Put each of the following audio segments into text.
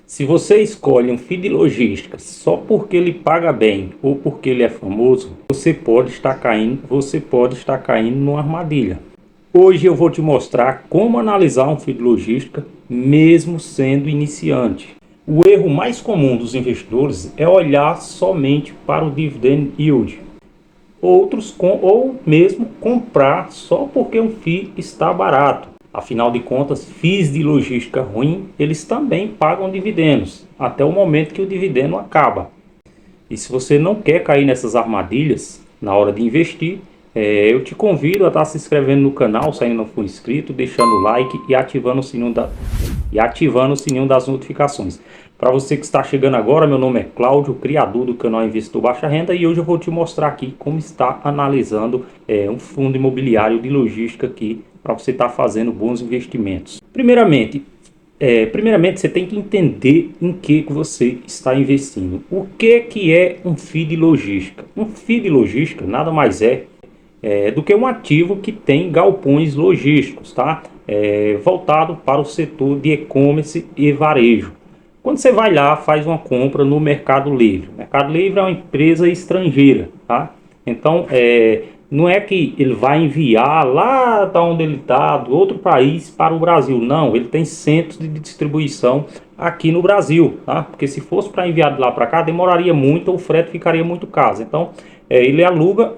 Se você escolhe um FII de logística só porque ele paga bem ou porque ele é famoso, você pode estar caindo numa armadilha. Hoje eu vou te mostrar como analisar um FII de logística mesmo sendo iniciante. O erro mais comum dos investidores é olhar somente para o dividend yield. Ou mesmo comprar só porque um FII está barato. Afinal de contas, FIIs de logística ruim, eles também pagam dividendos, até o momento que o dividendo acaba. E se você não quer cair nessas armadilhas na hora de investir, eu te convido a estar se inscrevendo no canal, se ainda não for inscrito, deixando o like e ativando o sininho das notificações. Para você que está chegando agora, meu nome é Cláudio, criador do canal Investidor Baixa Renda, e hoje eu vou te mostrar aqui como está analisando um fundo imobiliário de logística aqui para você estar fazendo bons investimentos. Primeiramente, você tem que entender em que você está investindo. O que é um FII de logística? Um FII de logística nada mais do que um ativo que tem galpões logísticos, tá? Voltado para o setor de e-commerce e varejo. Quando você vai lá, faz uma compra no Mercado Livre. O Mercado Livre é uma empresa estrangeira, tá? Então, não é que ele vai enviar lá da onde ele está, do outro país, para o Brasil. Não, ele tem centros de distribuição aqui no Brasil, tá? Porque se fosse para enviar de lá para cá, demoraria muito, o frete ficaria muito caro. Então, ele aluga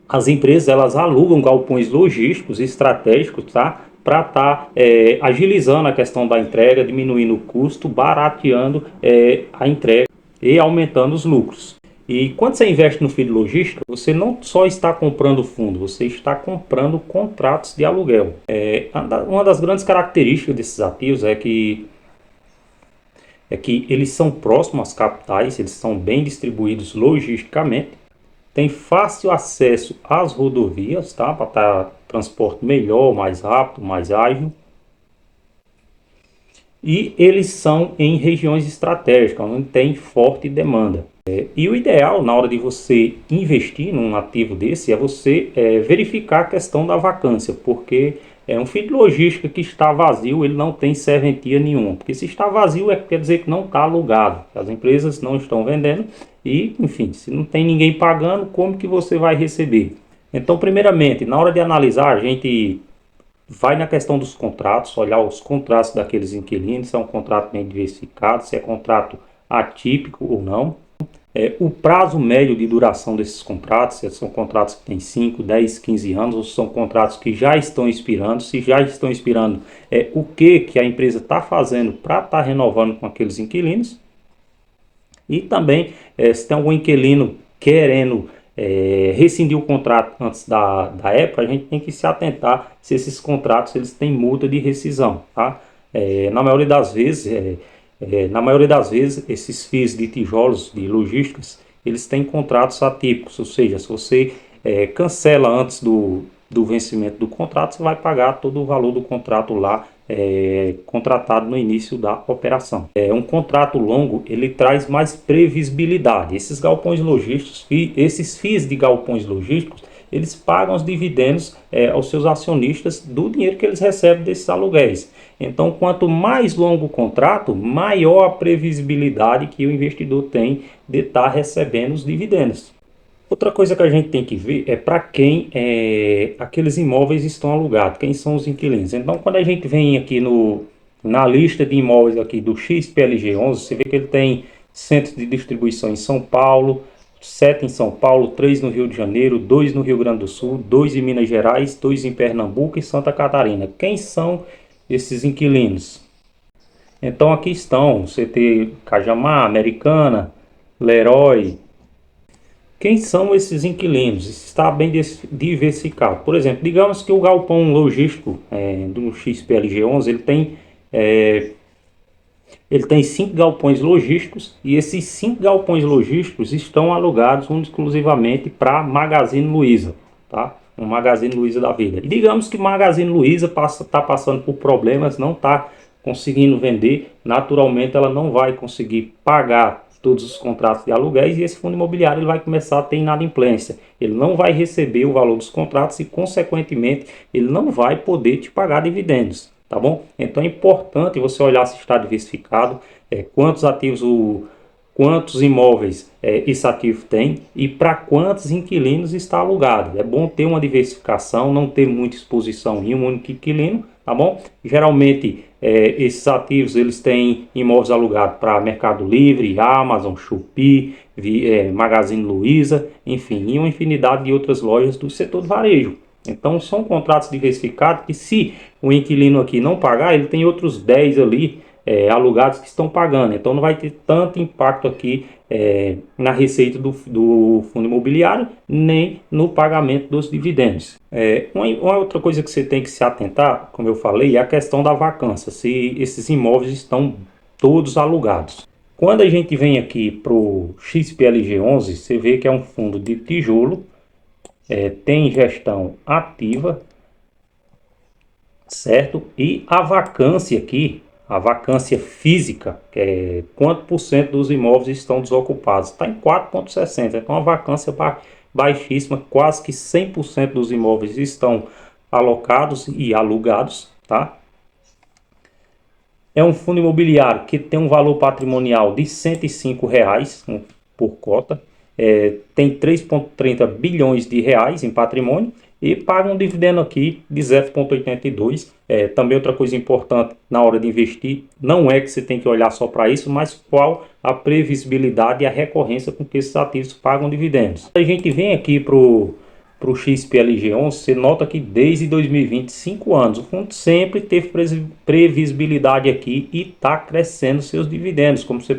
as empresas, elas alugam galpões logísticos estratégicos, tá? Para estar agilizando a questão da entrega, diminuindo o custo, barateando a entrega e aumentando os lucros. E quando você investe no FII de logística, você não só está comprando fundo, você está comprando contratos de aluguel. Uma das grandes características desses ativos é que eles são próximos às capitais, eles são bem distribuídos logisticamente, tem fácil acesso às rodovias, tá? Para estar transporte melhor, mais rápido, mais ágil. E eles são em regiões estratégicas, onde tem forte demanda. E o ideal na hora de você investir num ativo desse é você verificar a questão da vacância, porque um FII de logística que está vazio, ele não tem serventia nenhuma, porque se está vazio quer dizer que não está alugado, as empresas não estão vendendo e, enfim, se não tem ninguém pagando, como que você vai receber? Então, primeiramente, na hora de analisar, a gente vai na questão dos contratos, olhar os contratos daqueles inquilinos, se é um contrato bem diversificado, se é contrato atípico ou não. O prazo médio de duração desses contratos, se são contratos que têm 5, 10, 15 anos, ou são contratos que já estão expirando. Se já estão expirando, o que a empresa está fazendo para estar renovando com aqueles inquilinos. E também, se tem algum inquilino querendo rescindir o contrato antes da época, a gente tem que se atentar se esses contratos eles têm multa de rescisão, tá? Na maioria das vezes, esses FIIs de tijolos de logísticas, eles têm contratos atípicos, ou seja, se você cancela antes do vencimento do contrato, você vai pagar todo o valor do contrato lá contratado no início da operação. Um contrato longo, ele traz mais previsibilidade. Esses galpões logísticos, esses FIIs de galpões logísticos, eles pagam os dividendos aos seus acionistas do dinheiro que eles recebem desses aluguéis. Então, quanto mais longo o contrato, maior a previsibilidade que o investidor tem de estar recebendo os dividendos. Outra coisa que a gente tem que ver é para quem aqueles imóveis estão alugados, quem são os inquilinos. Então, quando a gente vem aqui na lista de imóveis aqui do XPLG11, você vê que ele tem centros de distribuição em São Paulo, 7 em São Paulo, 3 no Rio de Janeiro, 2 no Rio Grande do Sul, 2 em Minas Gerais, 2 em Pernambuco e Santa Catarina. Quem são esses inquilinos? Então aqui estão CT Cajamar, Americana, Leroy. Quem são esses inquilinos? Está bem diversificado. Por exemplo, digamos que o galpão logístico do XPLG11 ele tem 5 galpões logísticos e esses 5 galpões logísticos estão alugados exclusivamente para Magazine Luiza, tá? Um Magazine Luiza da vida. E digamos que Magazine Luiza está passando por problemas, não está conseguindo vender, naturalmente ela não vai conseguir pagar todos os contratos de aluguéis e esse fundo imobiliário ele vai começar a ter inadimplência. Ele não vai receber o valor dos contratos e, consequentemente, ele não vai poder te pagar dividendos. tá bom? Então é importante você olhar se está diversificado, quantos ativos quantos imóveis esse ativo tem e para quantos inquilinos está alugado. É bom ter uma diversificação, não ter muita exposição em um único inquilino, tá bom? Geralmente esses ativos eles têm imóveis alugados para Mercado Livre, Amazon, Shopee, Magazine Luiza, enfim, e uma infinidade de outras lojas do setor de varejo. Então são contratos diversificados que se o inquilino aqui não pagar, ele tem outros 10 ali alugados que estão pagando. Então não vai ter tanto impacto aqui na receita do fundo imobiliário, nem no pagamento dos dividendos. Uma outra coisa que você tem que se atentar, como eu falei, é a questão da vacância, se esses imóveis estão todos alugados. Quando a gente vem aqui para o XPLG11, você vê que é um fundo de tijolo, tem gestão ativa, certo? E a vacância aqui, a vacância física, que é quanto por cento dos imóveis estão desocupados, está em 4,60%. Então, a vacância baixíssima, quase que 100% dos imóveis estão alocados e alugados, tá? É um fundo imobiliário que tem um valor patrimonial de R$ 105 por cota, tem 3,30 bilhões de reais em patrimônio e paga um dividendo aqui de 0,82. Também outra coisa importante na hora de investir, não é que você tem que olhar só para isso, mas qual a previsibilidade e a recorrência com que esses ativos pagam dividendos. A gente vem aqui para o XPLG11, você nota que desde 2020, 5 anos, o fundo sempre teve previsibilidade aqui e está crescendo seus dividendos, como você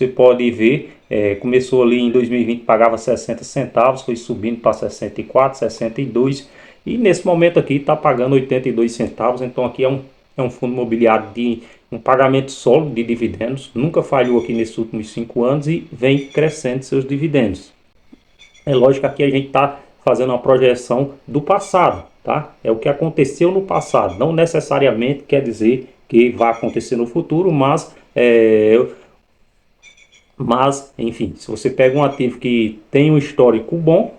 pode ver, começou ali em 2020, pagava 60 centavos, foi subindo para 64, 62 e nesse momento aqui está pagando 82 centavos. Então aqui é um fundo imobiliário de um pagamento sólido de dividendos, nunca falhou aqui nesses últimos 5 anos e vem crescendo seus dividendos. É lógico que aqui a gente está fazendo uma projeção do passado, tá? É o que aconteceu no passado, não necessariamente quer dizer que vai acontecer no futuro, mas enfim, se você pega um ativo que tem um histórico bom,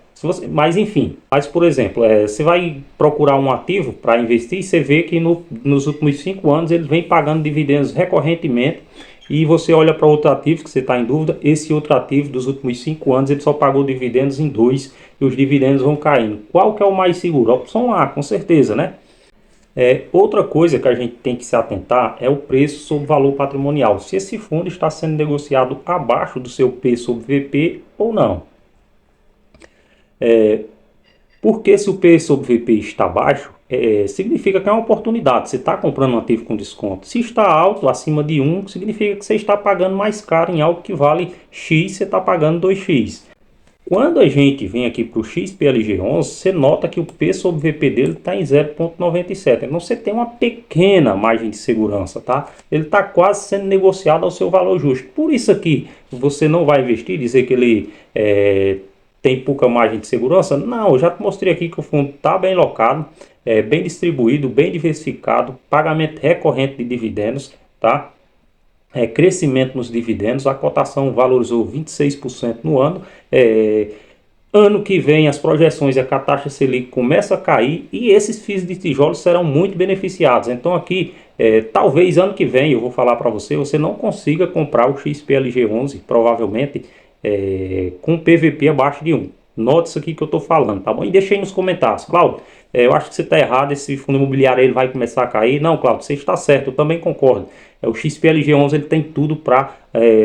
mas por exemplo, você vai procurar um ativo para investir, você vê que nos últimos 5 anos ele vem pagando dividendos recorrentemente, e você olha para outro ativo que você está em dúvida, esse outro ativo dos últimos 5 anos ele só pagou dividendos em 2 e os dividendos vão caindo. Qual que é o mais seguro? A opção A, com certeza, né? Outra coisa que a gente tem que se atentar é o preço sobre valor patrimonial. Se esse fundo está sendo negociado abaixo do seu P sobre VP ou não. Porque se o P sobre VP está baixo, significa que é uma oportunidade. Você está comprando um ativo com desconto. Se está alto, acima de 1, significa que você está pagando mais caro em algo que vale X, você está pagando 2X. Quando a gente vem aqui para o XPLG11, você nota que o P sobre VP dele está em 0,97. Então você tem uma pequena margem de segurança, tá? Ele está quase sendo negociado ao seu valor justo. Por isso aqui, você não vai investir, dizer que ele tem pouca margem de segurança? Não, eu já te mostrei aqui que o fundo está bem locado, bem distribuído, bem diversificado, pagamento recorrente de dividendos, tá? Crescimento nos dividendos, a cotação valorizou 26% no ano. Ano que vem as projeções é que a taxa Selic começa a cair e esses FIIs de tijolos serão muito beneficiados. Então aqui, talvez ano que vem, eu vou falar para você não consiga comprar o XPLG11, provavelmente, com PVP abaixo de 1. Note isso aqui que eu estou falando, tá bom? E deixa aí nos comentários. Cláudio, eu acho que você está errado, esse fundo imobiliário ele vai começar a cair. Não, Cláudio, você está certo, eu também concordo. O XPLG11 ele tem tudo para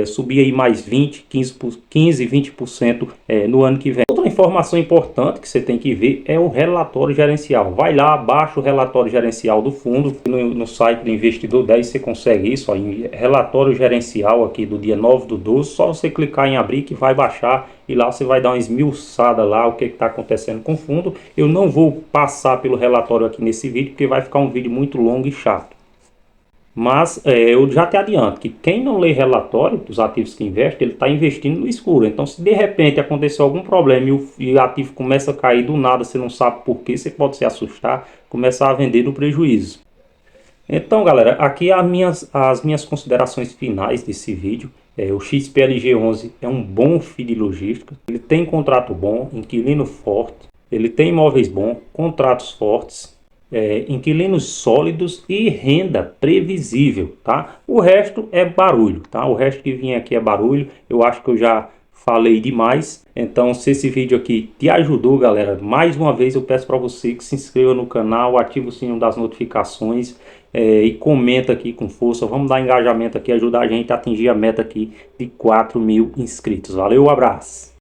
subir aí mais 20, 15, 20% no ano que vem. Outra informação importante que você tem que ver é o relatório gerencial. Vai lá, baixa o relatório gerencial do fundo. No site do Investidor 10 você consegue isso, ó, em relatório gerencial aqui do dia 9/12. Só você clicar em abrir que vai baixar e lá você vai dar uma esmiuçada lá o que está acontecendo com o fundo. Eu não vou passar pelo relatório aqui nesse vídeo porque vai ficar um vídeo muito longo e chato. Mas eu já te adianto que quem não lê relatório dos ativos que investe, ele está investindo no escuro. Então se de repente acontecer algum problema e o ativo começa a cair do nada, você não sabe por que, você pode se assustar, começar a vender no prejuízo. Então galera, aqui as minhas considerações finais desse vídeo. O XPLG11 é um bom FII de logística, ele tem contrato bom, inquilino forte, ele tem imóveis bons, contratos fortes. inquilinos sólidos e renda previsível, tá? O resto é barulho, tá? O resto que vinha aqui é barulho. Eu acho que eu já falei demais. Então, se esse vídeo aqui te ajudou, galera, mais uma vez eu peço para você que se inscreva no canal, ative o sininho das notificações e comenta aqui com força. Vamos dar engajamento aqui, ajudar a gente a atingir a meta aqui de 4.000 inscritos. Valeu, abraço!